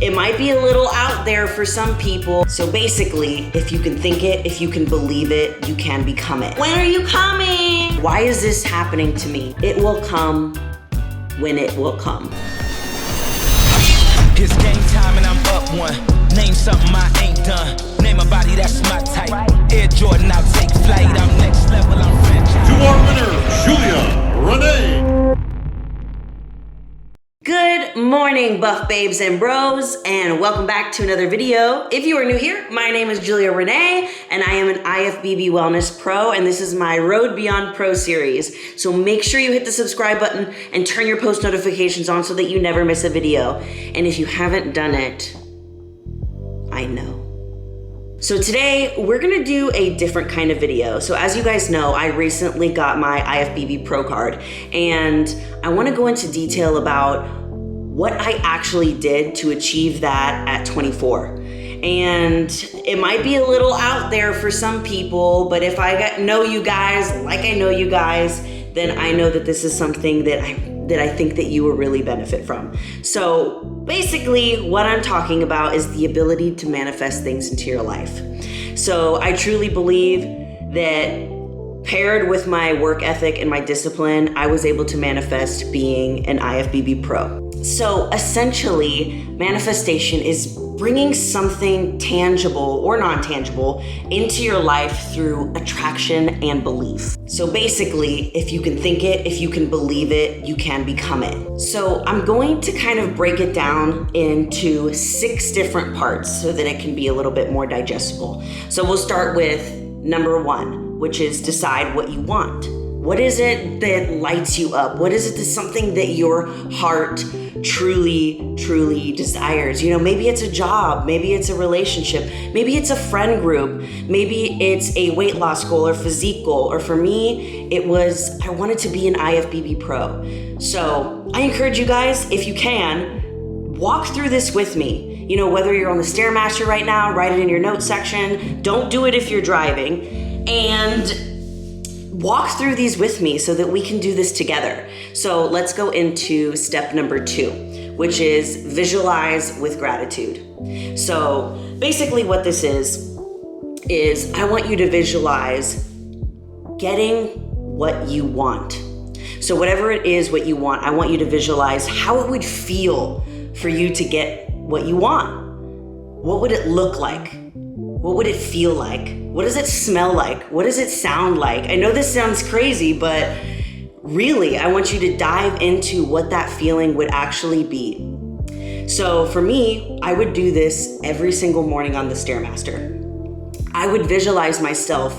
It might be a little out there for some people. So basically, if you can think it, if you can believe it, you can become it. When are you coming? Why is this happening to me? It will come when it will come. It's game time and I'm up one. Name something I ain't done. Name a body that's my type. Air Jordan, I'll take flight. I'm next level, I'm franchise. You are winner, Rene. Good morning, buff babes and bros, and welcome back to another video. If you are new here, my name is Rene, and I am an IFBB Wellness Pro, and this is my Road Beyond Pro series. So make sure you hit the subscribe button and turn your post notifications on so that you never miss a video. And if you haven't done it, I know. So today we're gonna do a different kind of video. So as you guys know, I recently got my IFBB Pro card, and I wanna go into detail about what I actually did to achieve that at 24. And it might be a little out there for some people, but if I know you guys like I know you guys, then I know that this is something that I think that you will really benefit from. So basically what I'm talking about is the ability to manifest things into your life. So I truly believe that paired with my work ethic and my discipline, I was able to manifest being an IFBB Pro. So essentially, manifestation is bringing something tangible or non-tangible into your life through attraction and belief. So basically, if you can think it, if you can believe it, you can become it. So I'm going to kind of break it down into 6 different parts so that it can be a little bit more digestible. So we'll start with number 1, which is decide what you want. What is it that lights you up? What is it that's something that your heart truly desires? You know, maybe it's a job, maybe it's a relationship, maybe it's a friend group, maybe it's a weight loss goal or physique goal, or for me, it was, I wanted to be an IFBB Pro. So I encourage you guys, if you can, walk through this with me. You know, whether you're on the Stairmaster right now, write it in your notes section. Don't do it if you're driving. And walk through these with me so that we can do this together. So let's go into step number 2, which is visualize with gratitude. So basically what this is I want you to visualize getting what you want. So whatever it is what you want, I want you to visualize how it would feel for you to get what you want. What would it look like? What would it feel like? What does it smell like? What does it sound like? I know this sounds crazy, but really, I want you to dive into what that feeling would actually be. So for me, I would do this every single morning on the Stairmaster. I would visualize myself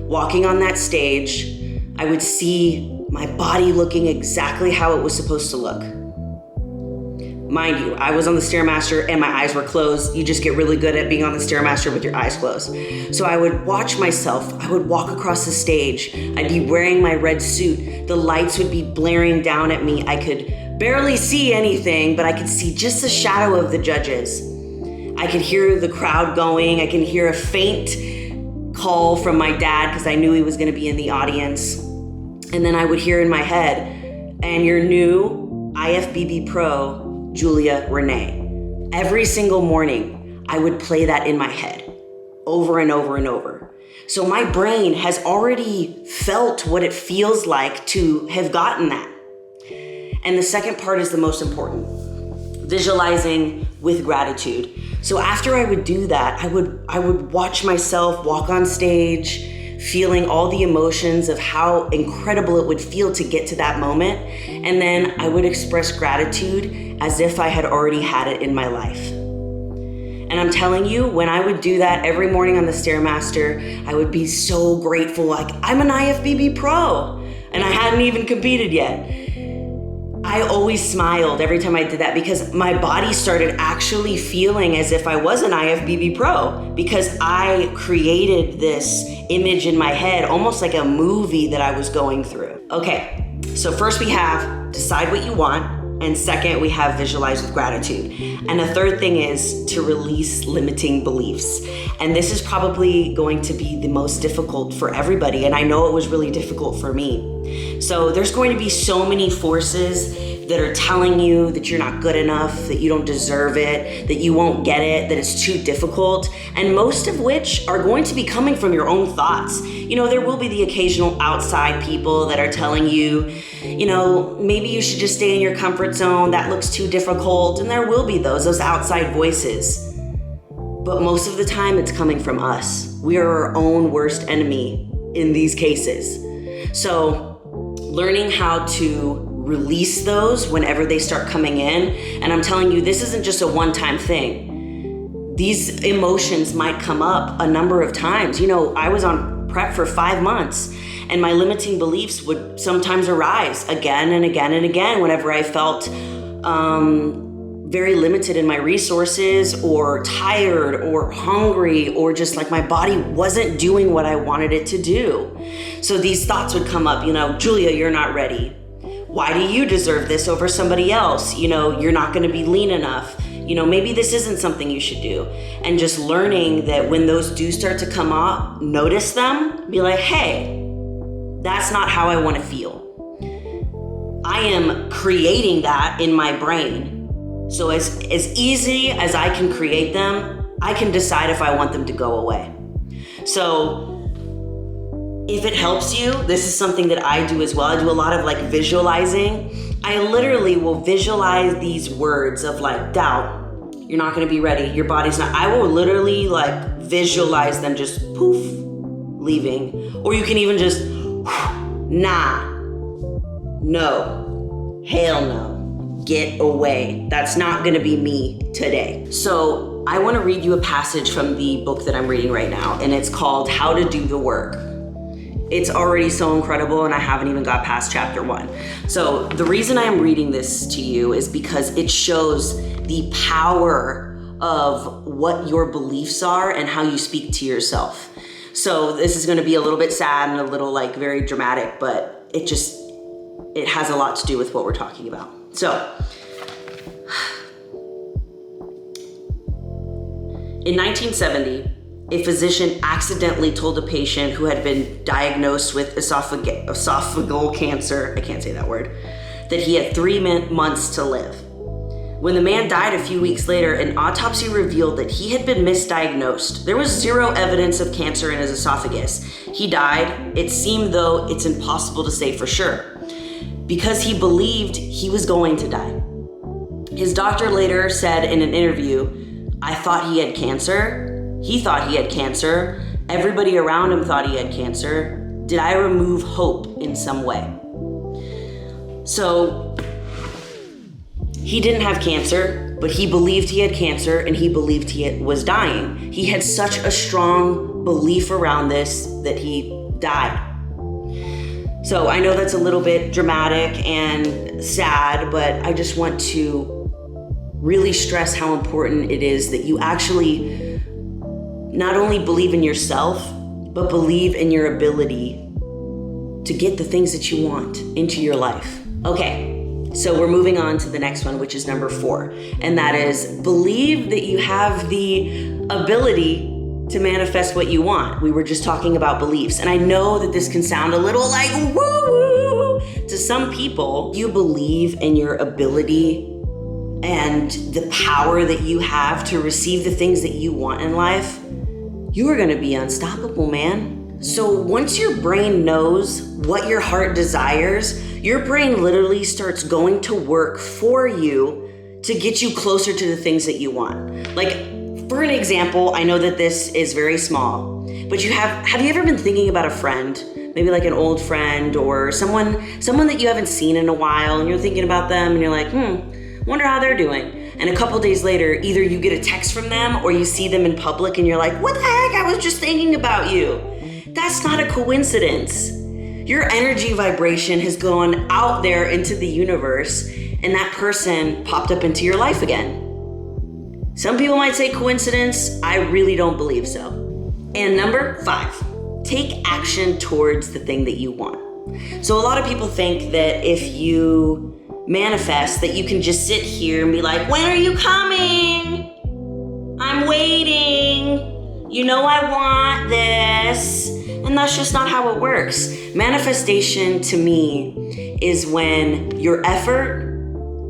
walking on that stage. I would see my body looking exactly how it was supposed to look. Mind you, I was on the Stairmaster and my eyes were closed. You just get really good at being on the Stairmaster with your eyes closed. So I would watch myself. I would walk across the stage. I'd be wearing my red suit. The lights would be blaring down at me. I could barely see anything, but I could see just the shadow of the judges. I could hear the crowd going. I can hear a faint call from my dad because I knew he was going to be in the audience. And then I would hear in my head, and your new IFBB Pro, Rene. Every single morning, I would play that in my head over and over and over. So my brain has already felt what it feels like to have gotten that. And the second part is the most important, visualizing with gratitude. So after I would do that, I would watch myself walk on stage, feeling all the emotions of how incredible it would feel to get to that moment. And then I would express gratitude as if I had already had it in my life. And I'm telling you, when I would do that every morning on the Stairmaster, I would be so grateful, like I'm an IFBB Pro and I hadn't even competed yet. I always smiled every time I did that because my body started actually feeling as if I was an IFBB Pro because I created this image in my head, almost like a movie that I was going through. Okay, so first we have decide what you want, and second we have visualize with gratitude. And the third thing is to release limiting beliefs. And this is probably going to be the most difficult for everybody, and I know it was really difficult for me. So there's going to be so many forces that are telling you that you're not good enough, that you don't deserve it, that you won't get it, that it's too difficult, and most of which are going to be coming from your own thoughts. You know, there will be the occasional outside people that are telling you, you know, maybe you should just stay in your comfort zone, that looks too difficult, and there will be those outside voices. But most of the time, it's coming from us. We are our own worst enemy in these cases. So learning how to release those whenever they start coming in. And I'm telling you, this isn't just a one-time thing. These emotions might come up a number of times. You know, I was on prep for 5 months, and my limiting beliefs would sometimes arise again and again and again whenever I felt very limited in my resources, or tired, or hungry, or just like my body wasn't doing what I wanted it to do. So these thoughts would come up, you know, Julia, you're not ready. Why do you deserve this over somebody else? You know, you're not going to be lean enough. You know, maybe this isn't something you should do. And just learning that when those do start to come up, notice them, be like, hey, that's not how I want to feel. I am creating that in my brain. So as easy as I can create them, I can decide if I want them to go away. So if it helps you, this is something that I do as well. I do a lot of like visualizing. I literally will visualize these words of like doubt. You're not going to be ready. Your body's not. I will literally like visualize them just poof, leaving. Or you can even just, nah, no, hell no, get away. That's not going to be me today. So I want to read you a passage from the book that I'm reading right now, and it's called How to Do the Work. It's already so incredible, and I haven't even got past chapter 1. So the reason I am reading this to you is because it shows the power of what your beliefs are and how you speak to yourself. So this is going to be a little bit sad and a little like very dramatic, but it has a lot to do with what we're talking about. So in 1970, a physician accidentally told a patient who had been diagnosed with esophageal cancer, I can't say that word, that he had 3 months to live. When the man died a few weeks later, an autopsy revealed that he had been misdiagnosed. There was zero evidence of cancer in his esophagus. He died. It seemed though it's impossible to say for sure, because he believed he was going to die. His doctor later said in an interview, I thought he had cancer. He thought he had cancer. Everybody around him thought he had cancer. Did I remove hope in some way? So he didn't have cancer, but he believed he had cancer, and he believed he was dying. He had such a strong belief around this that he died. So I know that's a little bit dramatic and sad, but I just want to really stress how important it is that you actually not only believe in yourself, but believe in your ability to get the things that you want into your life. Okay, so we're moving on to the next one, which is number 4. And that is believe that you have the ability to manifest what you want. We were just talking about beliefs. And I know that this can sound a little like woo to some people. You believe in your ability and the power that you have to receive the things that you want in life, you are gonna be unstoppable, man. So once your brain knows what your heart desires, your brain literally starts going to work for you to get you closer to the things that you want. Like, for an example, I know that this is very small, but have you ever been thinking about a friend, maybe like an old friend or someone that you haven't seen in a while, and you're thinking about them and you're like, wonder how they're doing. And a couple days later, either you get a text from them or you see them in public and you're like, what the heck? I was just thinking about you. That's not a coincidence. Your energy vibration has gone out there into the universe, and that person popped up into your life again. Some people might say coincidence. I really don't believe so. And number 5, take action towards the thing that you want. So a lot of people think that if you manifest, that you can just sit here and be like, when are you coming? I'm waiting. You know I want this. And that's just not how it works. Manifestation to me is when your effort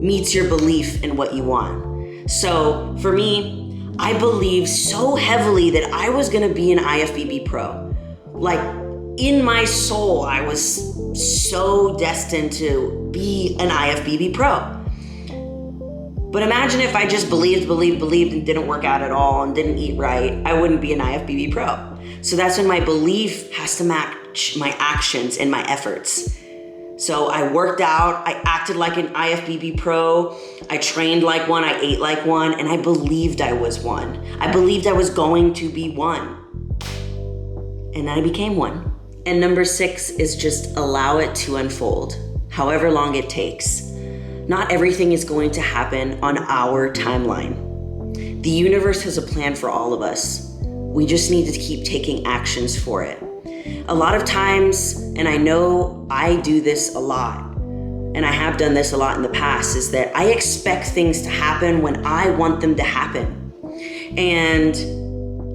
meets your belief in what you want. So for me, I believed so heavily that I was gonna be an IFBB Pro. Like in my soul, I was so destined to be an IFBB Pro. But imagine if I just believed and didn't work out at all and didn't eat right, I wouldn't be an IFBB Pro. So that's when my belief has to match my actions and my efforts. So I worked out, I acted like an IFBB Pro, I trained like one, I ate like one, and I believed I was one. I believed I was going to be one. And then I became one. And number 6 is just allow it to unfold, however long it takes. Not everything is going to happen on our timeline. The universe has a plan for all of us. We just need to keep taking actions for it. A lot of times, and I know I do this a lot, and I have done this a lot in the past, is that I expect things to happen when I want them to happen. And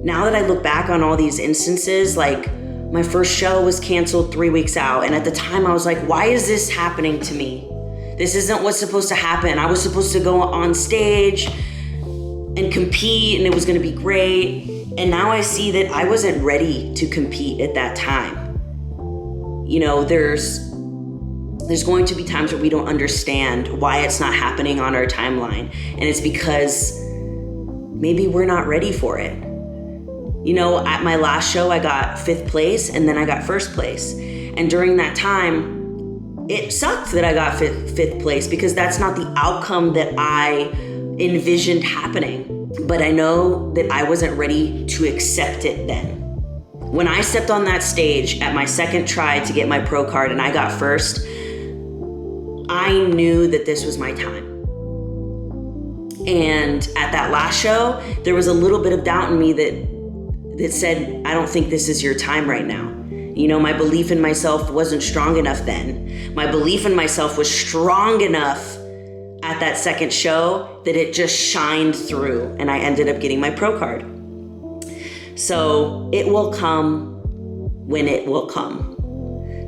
now that I look back on all these instances, like my first show was canceled 3 weeks out, and at the time I was like, why is this happening to me? This isn't what's supposed to happen. I was supposed to go on stage and compete and it was gonna be great. And now I see that I wasn't ready to compete at that time. You know, there's going to be times where we don't understand why it's not happening on our timeline. And it's because maybe we're not ready for it. You know, at my last show, I got 5th place and then I got 1st place. And during that time, it sucked that I got 5th place because that's not the outcome that I envisioned happening. But I know that I wasn't ready to accept it then. When I stepped on that stage at my 2nd try to get my pro card and I got 1st, I knew that this was my time. And at that last show, there was a little bit of doubt in me that said, I don't think this is your time right now. You know, my belief in myself wasn't strong enough then. My belief in myself was strong enough at that 2nd show that it just shined through and I ended up getting my pro card. So it will come when it will come.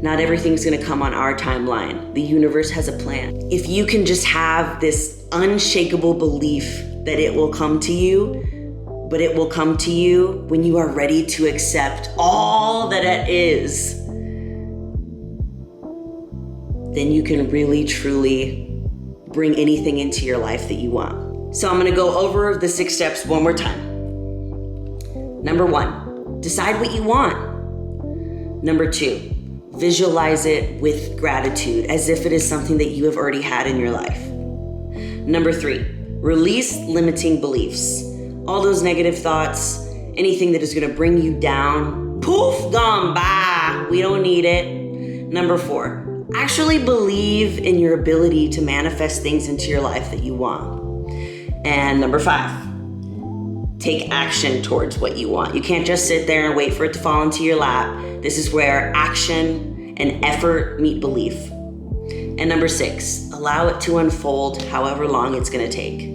Not everything's gonna come on our timeline. The universe has a plan. If you can just have this unshakable belief that it will come to you, but it will come to you when you are ready to accept all that it is, then you can really, truly bring anything into your life that you want. So I'm gonna go over the 6 steps one more time. Number 1, decide what you want. Number 2, visualize it with gratitude as if it is something that you have already had in your life. Number 3, release limiting beliefs. All those negative thoughts, anything that is gonna bring you down, poof, gone, bye, we don't need it. Number 4, actually believe in your ability to manifest things into your life that you want. And number 5, take action towards what you want. You can't just sit there and wait for it to fall into your lap. This is where action and effort meet belief. And number 6, allow it to unfold however long it's gonna take.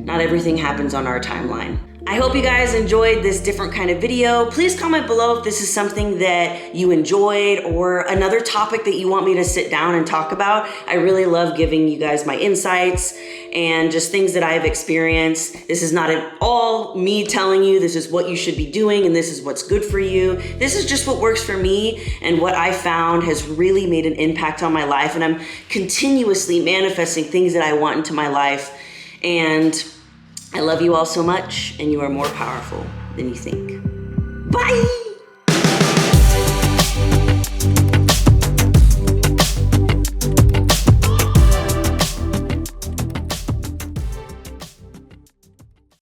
Not everything happens on our timeline. I hope you guys enjoyed this different kind of video. Please comment below if this is something that you enjoyed or another topic that you want me to sit down and talk about. I really love giving you guys my insights and just things that I have experienced. This is not at all me telling you this is what you should be doing and this is what's good for you. This is just what works for me and what I found has really made an impact on my life, and I'm continuously manifesting things that I want into my life. And I love you all so much, and you are more powerful than you think. Bye!